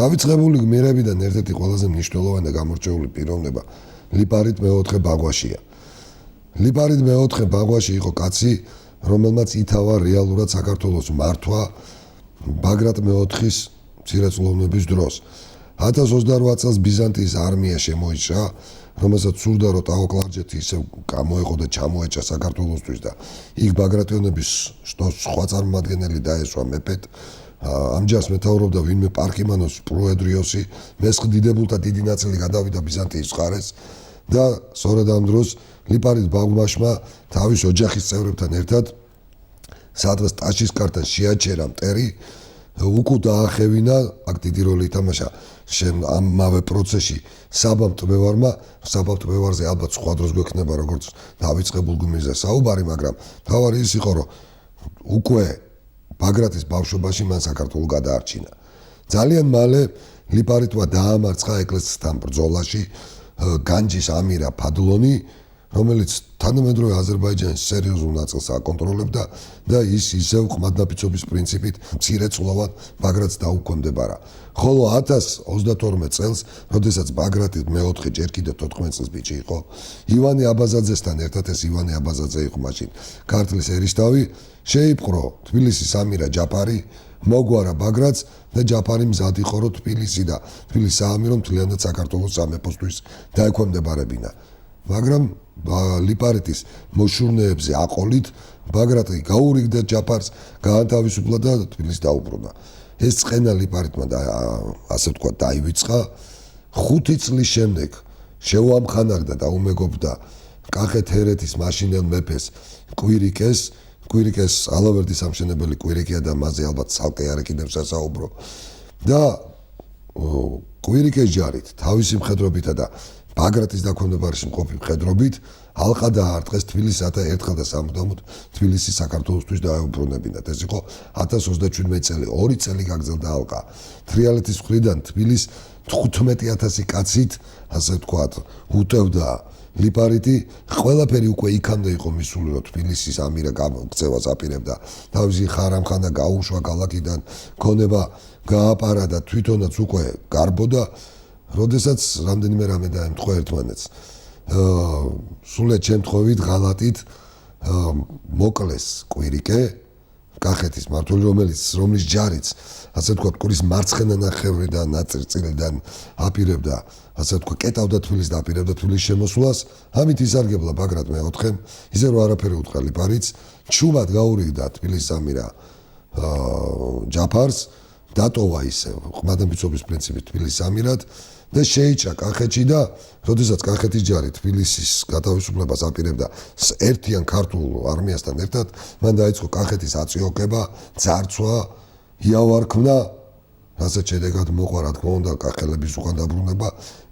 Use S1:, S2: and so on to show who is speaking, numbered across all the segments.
S1: დავიწყებული გმირებიდან ერთ-ერთი ყველაზე მნიშვნელოვანი და გამორჩეული პიროვნება ლიპარიტ მეოთხე ბაღვაშია. ლიპარიტ მეოთხე ბაღვაში იყო კაცი, რომელმაც ითავა რეალურად საქართველოს მართვა ბაგრატ მეოთხის მცირეწლოვნების დროს. 1028 წელს ბიზანტიის არმია შემოიჭრა, რომელსაც სურდა რომ ტაო-კლარჯეთი ისევ გამოეყო და ჩამოეჭა საქართველოსთვის და იქ ბაგრატიონების შტოს სხვა წარმომადგენელი დაესვა მეფედ. ამჯერს მეთაურობდა ვინმე პარკიმანოს პროედრიოსი, მესხდიდებულთა დიდი ნაწილი გადავიდა ბიზანტიის მხარეს და სწორედ ამ დროს ლიპარიტ ბაღვაშმა თავის ოჯახის წევრებთან ერთად სადღაც ტაჩის კართან შეაჩერა მტერი, უკუ დაახევინა, აქ დიდი როლი ითამაშა ამავე პროცესში საბამ ტბევარზე ალბათ სხვა დროს გვექნება როგორც დავიწყებულ გმირზე საუბარი, მაგრამ თავარი ის იყო, რომ უკვე ბაგრატის ბავშვობაში მან საქართველო გადაარჩინა. ძალიან მალე ლიპარიტმა დაამარცხა ეკლესიასთან ბრძოლაში განჯის ამირა ფადლონი, რომელიც თანამედროვე აზერბაიჯანის სერიოზულ ნაწილს აკონტროლებდა და ის ისევ ყმადნაფიცობის პრინციპით მცირეწლოვან ბაგრატს დაუქვემდებარა. ხოლო 1032 წელს, როდესაც ბაგრატის მეოთხე ჯერ კიდევ 14 წლის ბიჭი იყო, ივანე აბაზაძესთან ერთად, ეს ივანე აბაზაძე იყო მაშინ ქართლის ერისთავი, შეიპყრო თბილისის ამირა ჯაფარი, მოგვარა ბაგრატს და ჯაფარი მზად იყო, რომ თბილისი და თბილისის საამირო მთლიანად საქართველოს სამეფოსთვის დაექვემდებარებინა. მაგრამ ლიპარიტის მოშურნეებზე აყოლით ბაგრატი გაურიგდა ჯაფარს, გაანთავისუფლა და თბილისს დაუბრუნდა. ეს წყენა ლიპარიტმა ასე ვთქვათ დაივიწყა. 5 წლის შემდეგ შეუამხანაგდა და უმეგობდა კახეთ-ჰერეთის მაშინელ მეფეს კვირიკეს ალავერდის ამშენებელი კვირიკია და მასზე ალბათ ცალკე არ ეკიდებს სასაუბრო და კვირიკეს ჯარით თავისი მხედრობითა და ბაგრატის დაქვემდებარებაში მყოფი მხედრობით ალყა დაარტყეს თბილისსა ერთხელ და სამუდამოდ თბილისი საქართველოსთვის დაეუბრუნებინათ. ეს იყო 1027 წელი, 2 წელი გაგრძელდა ალყა. თრიალეთის მხრიდან თბილის 15000 კაცით, ასე ვთქვათ, უტევდა ლიპარიტი, ყველაფერი უკვე იქამდე იყო მისული, რომ თბილისის ამირა გაქცევას აპირებდა. თავისი ხარამხანა გაუშვა ქალაქიდან, ქონება გააპარა და თვითონაც უკვე გარბოდა. როდესაც რამდენიმე რამე დაემთხვა ერთმანეთს. სულეთ შემთხვევით ღალატით მოკლეს კვირიკე, კახეთის მმართველი, რომლის ჯარიც, ასე ვთქვათ, კვირის მარცხენა ნახევრიდან ნაწილიდან აპირებდა, ასე ვთქვათ, კეტავდა თბილისს და აპირებდა თბილისის შემოსვლას. ამით ისარგებლა ბაგრატ მეოთხემ, ისე რომ არაფერი უთხრა ლიპარიტს, ჩუმად გაურიგდა თბილისის ამირა ჯაფარს, დატოვა ისე ყმადნაფიცობის პრინციპით თბილისის ამირად და შეიჭრა კახეთში და როდესაც კახეთის ჯარი თბილისის გათავისუფლებას აპირებდა ერთიან ქართულ არმიასთან ერთად, მან დაიწყო კახეთის აწიოკება, ძარცვა, იავარქმნა, რასაც შედეგად მოყვა, რა თქმა უნდა, კახელების უკან დაბრუნება,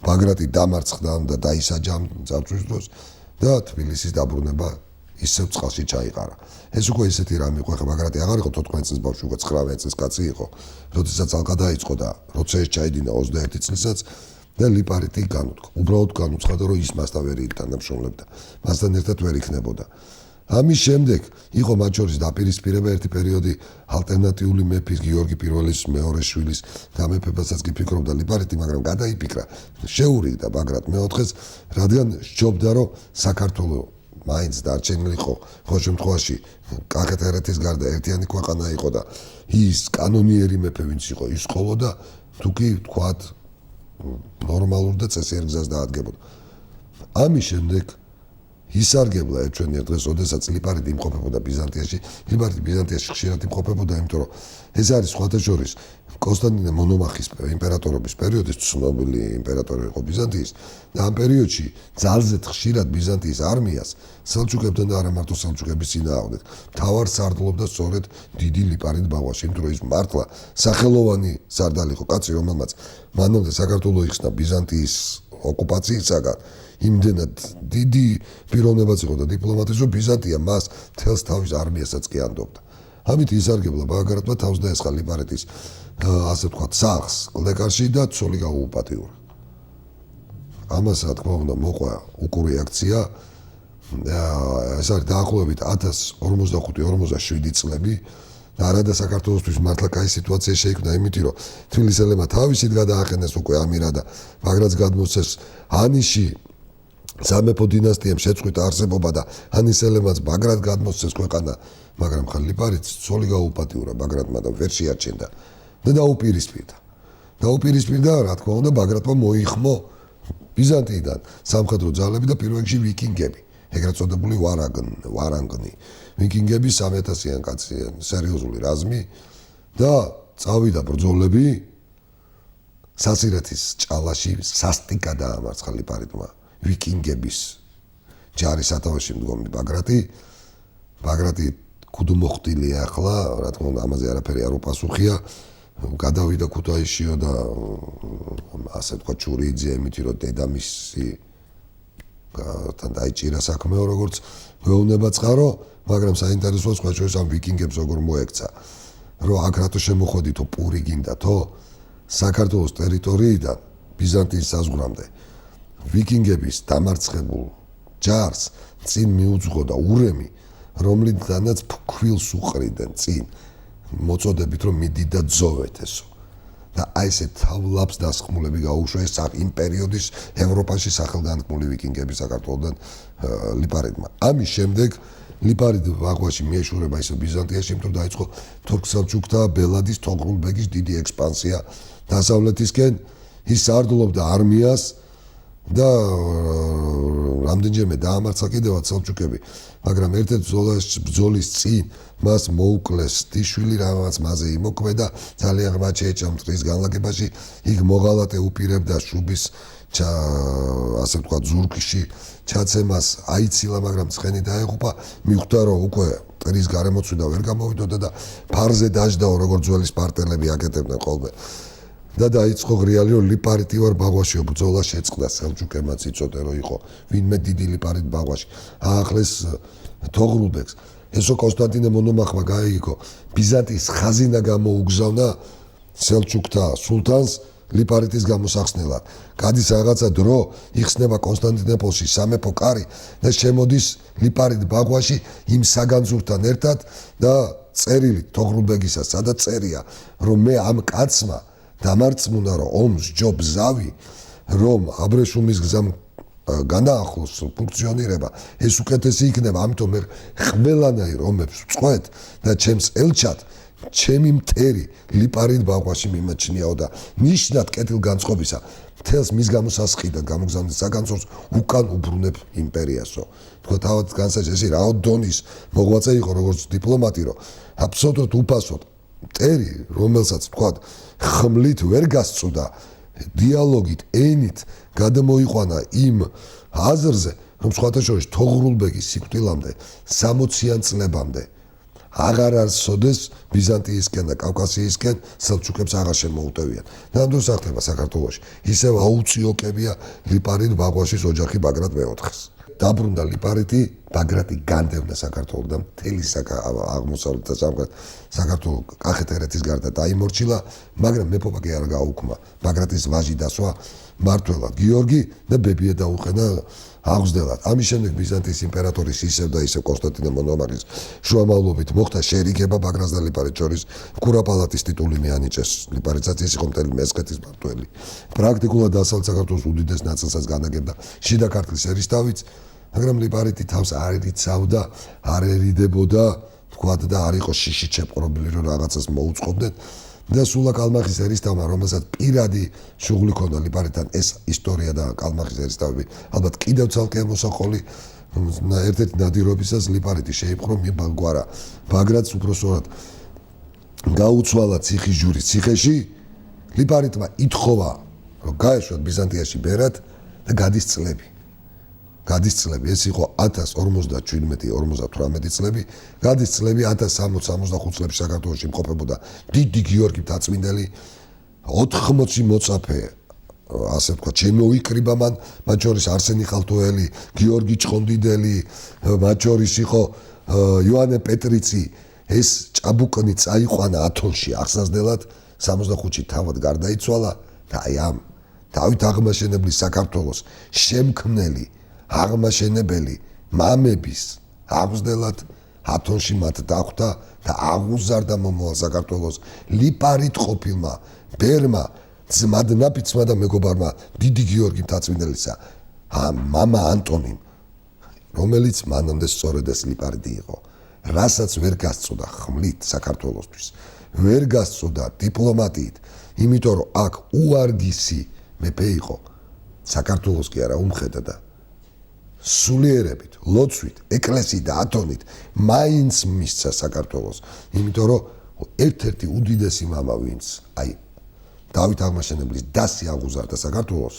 S1: ბაგრატი დამარცხდა და დაისაჯა ძარცვის დროს და თბილისის დაბრუნება ისევ წყალში ჩაიყარა. ეს უკვე ისეთი რამე იყო, ბაგრატი აღარ იყო 14 წლის ბავშვი, უკვე 19 წლის კაცი იყო, როდესაც ალყა დაიწყო და როცა ეს ჩაიდინა 21 წლისაც და ლიპარიტი განუდგა. უბრალოდ განუცხადა, რომ ის მასთან ვერ ითანამშრომლებდა, მასთან ერთად ვერ იქნებოდა. ამის შემდეგ იყო მათ შორის დაპირისპირება ერთი პერიოდი ალტერნატიული მეფის გიორგი პირველის მეორე შვილის გამეფებასაც კი ფიქრობდა ლიპარიტი, მაგრამ გადაიფიქრა, შეურიგდა ბაგრატ მეოთხეს, რადგან სჯობდა, რომ საქართველო მაინც დარჩენილიყო, ხო შემთხვევაში კახეთ-ჰერეთის გარდა ერთიანი ქვეყანა იყო და ის კანონიერი მეფე ვინც იყო, ის ყოლოდა, თუ კი თქვათ ნორმალურ და წესიერ გზას დაადგებოდა. ამის შემდეგ ისარგებლა ერთვენიერ დღეს, როდესაც ლიპარიტი იმყოფებოდა ბიზანტიაში, ლიპარიტი ბიზანტიაში ხშირად იმყოფებოდა, იმიტომ რომ ეს არის სხვათა შორის კონსტანტინე მონომახის იმპერატორობის პერიოდის ცნობილი იმპერატორი იყო ბიზანტიის და ამ პერიოდში ძალზედ ხშირად ბიზანტიის არმიას სელჩუკებთან და არა მარტო სელჩუკების წინააღმდეგ მთავარ სარდლობდა სწორედ დიდი ლიპარიტ ბაღვაში, იმიტომ რომ ის მართლა სახელოვანი სარდალი იყო, კაცი, რომელმაც მანამდე საქართველო იხსნა ბიზანტიის ოკუპაციისაგან, იმდენად დიდი პიროვნებაც იყო და დიპლომატი, რომ ბიზანტია მას თელს თავის არმიასაც კი ანდობდა. ამით ისარგებლა ბაგრატმა თავს დაესხა ლიპარიტის ასე ვთქვათ სახლს კლდეკარში და ცოლი გაუუპატიურა. ამას რა თქმა უნდა მოყვა უკური აქცია. ეს არის დაახლოებით 1045-47 წლები არა და საქართველოსთვის მართლა კაი სიტუაცია შეიქმნა, იმიტომ რომ თბილისელებმა თავისით გადააყენეს უკვე ამირადა, მაგრაც გადმოსცეს ანიში სამეფო დინასტიამ შეწყვიტა არსებობა და ანისელებმაც მაგრად გადმოსცეს ქვეყანა, მაგრამ ხალ ლიპარიტს ცოლი გაუპატიურა მაგრატმა და ვერ შეარჩენდა და დაუპირისპირდა. დაუპირისპირდა, რა თქმა უნდა, მაგრატმა მოიხმო ბიზანტიიდან სამხედრო ძალები და პირველ რიგში ვიკინგები, ეგრეთ წოდებული ვარანგნი. ვიკინგები 300-იან კაციან, სერიოზული რაზმი და წავიდა ბრძოლები სასირეთის ჭალაში სასტიკად დაამარცხა ლიპარიტმა ვიკინგების ჯარის სათავეში მდგომი ბაგრატი ქუდმოხტილია ახლა, რა თქმა უნდა, ამაზე არაფერი არ უპასუხია. გადავიდა ქუთაისშიო და ასე თქვა ჩურიძე, იმიტომ რომ დედამისი თან დაიჭირა საქმეო, როგორც გვეუბნება წყარო, მაგრამ საინტერესოა სხვა შორის ამ ვიკინგებს როგორ მოექცა, რომ აქ რატო შემოხოდითო პური გინდათო საქართველოს ტერიტორიიდან ბიზანტიის საზღვრამდე ვიკინგების დამარცხებულ ჯარს წინ მიუძღოდა ურემი, რომლიდანაც ფქვილს უყრიდნენ წინ, მოწოდებით რომ მიდი და ძოვეთ ესო. და აი ესე თავლაფს დასხმულები გაუშვეს იმ პერიოდის ევროპაში სახელგანთქმული ვიკინგები საქართველოსთან ლიპარიტმა. ამის შემდეგ ლიპარიტ ვაღვაში მიეშურება ისე ბიზანტიაში, იმიტომ დაიწყო თურქ-სელჩუკთა ბელადის თოღრულ-ბეგის დიდი ექსპანსია დასავლეთისკენ. ის სარდლობდა არმიას და რამდენჯერმე დაამარცხა კიდევაც სელჩუკები, მაგრამ ერთ-ერთ ბრძოლის წინ მას მოუკლეს თიშვილი, რამაც მასზე იმოქმედა, ძალიან ღრმა შეეჭამ მტრის განლაგებაში, იქ მოღალატე უპირებდა შუბის ასე ვთქვათ ზურგში ჩაცემას აიცილა, მაგრამ ცხენი დაეღუპა, მიხვდა რომ უკვე მტრის გარემოცვიდა ვერ გამოვიდოდა და ფარზე დაждაო, როგორც ძველი სპარტელები აკეთებდნენ ხოლმე. და დაიწყო ღრიალი რომ ლიპარიტი ვარ ბაღვაშიო, ბრძოლა შეწყდა, სელჩუკებმაც იწოდა რომ იყო ვინმე დიდი ლიპარიტ ბაღვაში, აახლეს თოღრულ-ბეგს. ესო კონსტანტინე მონომახმა გაიგო, ბიზანტიის ხაზინა გამოუგზავნა სელჩუკთა სულთანს ლიპარიტის გამოსახსნელად. გადის რაღაცა დრო, იხსნება კონსტანტინოპოლში სამეფო კარი და შემოდის ლიპარიტ ბაღვაში იმ საგანძურთან ერთად და წერილი თოღრულ-ბეგისას, სადაც წერია, რომ მე ამ კაცმა დამარწმუნა რომ ომს ჯობ ზავი, რომ აბრეშუმის გზამ განაახლოს ფუნქციონირება, ეს უკეთესი იქნება, ამიტომ მე ყველანაირ ომებს ვწყვეტ და ჩემს ელჩად ჩემი მტერი ლიპარიტ ბაღვაში მიმაჩნიაო და ნიშნად კეთილგანწყობისა მთელს მის გამოსასყიდად გამოგზავნილ საგანძურს უკან უბრუნებ იმპერიასო. თქვა თავად განსაჯეს ესე რაო დონის მოღვაწე იყო როგორც დიპლომატი, რომ აბსოლუტურად უფასოდ მტერი, რომელსაც თქვა ხმლით ვერ გასწუდა, დიალოგით, ენით გადმოიყვანა იმ აზრზე, რომ სხვათა შორის თოღრულ-ბეგის სიკვდილამდე 60-იან წლებამდე აღარ არსოდეს ბიზანტიისკენ და კავკასიისკენ სელჩუკებს აღარ შემოუტევიან. და ამ დროს ახდება საქართველოში ისევ აუციოკებია ლიპარიტ ბაღვაშის ოჯახი ბაგრატ მეოთხეს. დაბრუნდა ლიპარიტი, ბაგრატი განდევნა საქართველოსთან, მთელი აღმოსავლეთ და სამხრეთ საქართველოს კახეთ-ერეთის გარდა დაიმორჩილა, მაგრამ მეფობა კი არ გაუქმა. ბაგრატის ვაჟი დასვა მმართველად გიორგი და ბებია დაუყენა აღმზრდელად. ამის შემდეგ ბიზანტიის იმპერატორის ისევ და ისევ კონსტანტინე მონომახის შუამავლობით მოხდა შერიგება ბაგრატს და ლიპარიტს შორის, მკურაპალატის ტიტული მიანიჭეს ლიპარიტსაც, ის იყო მთელი მესხეთის მმართველი. პრაქტიკულად დასავლეთ საქართველოს უდიდეს ნაწილსაც განაგებდა შიდა ქართლის ერისთავიც, მაგრამ ლიპარიტი თავს არ იცავდა, არ ერიდებოდა, თქვათ და არ იყო შიში ჩეპყრობილი, რომ რაღაცას მოუწყობდნენ. და სულა კალმახის ერისთავმა, რომელსაც პირადი შუღლი ჰქონდა ლიპარიტთან, ეს ისტორია და კალმახის ერისთავები ალბათ კიდევ ცალკე მოსაყოლი ერთ-ერთი ნადირობისას ლიპარიტი შეიპყრო მიბაგვარა. ბაგრატს უпроსორად გაუცვალა ციხის ჯვრის ციხეში, ლიპარიტმა ითხოვა, რომ გაეშვათ ბიზანტიაში ბერად და გადის წლები. ეს იყო 1057-58 წლები, გადის წლები 1060-65 წლებში საქართველოში იმყოფებოდა დიდი გიორგი მთაწმინდელი, 80 მოწაფე, ასე ვთქვათ, შემოიკრიბა მან, მათ შორის არსენი ხალთოელი, გიორგი ჭყონდიდელი, მათ შორის იყო იოანე პეტრიცი, ეს ჭაბუკნი წაიყვანა ათონში აღსაზრდელად, 65-ში თავად გარდაიცვალა და აი ამ დავით აღმაშენებლის საქართველოს შემქმნელი აღმაშენებელი მამების აღმზრდელად ათონში მათ დახვდა და აღუზარდა მომავალ საქართველოს ლიპარიტ ყოფილმა ბერმა ძმად ნაფიცმა და მეგობარმა დიდი გიორგი მთაწმინდელისა მამა ანტონიმ რომელიც მანამდე სწორედ ეს ლიპარიტი იყო რასაც ვერ გასწოდა ხმლით საქართველოსთვის ვერ გასწოდა დიპლომატიით იმიტომ რომ აქ უარგისი მეფე იყო საქართველოს კი არა უმხედა და სულიერებით ლოცვით ეკლესიით და ათონით მაინც მისცა საქართველოს იმიტომ რომ ერთ-ერთი უდიდესი მამა ვინც აი დავით აღმაშენებლის დასი აღუზარდა საქართველოს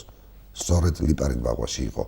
S1: სწორედ ლიპარიტ ბაღვაში იყო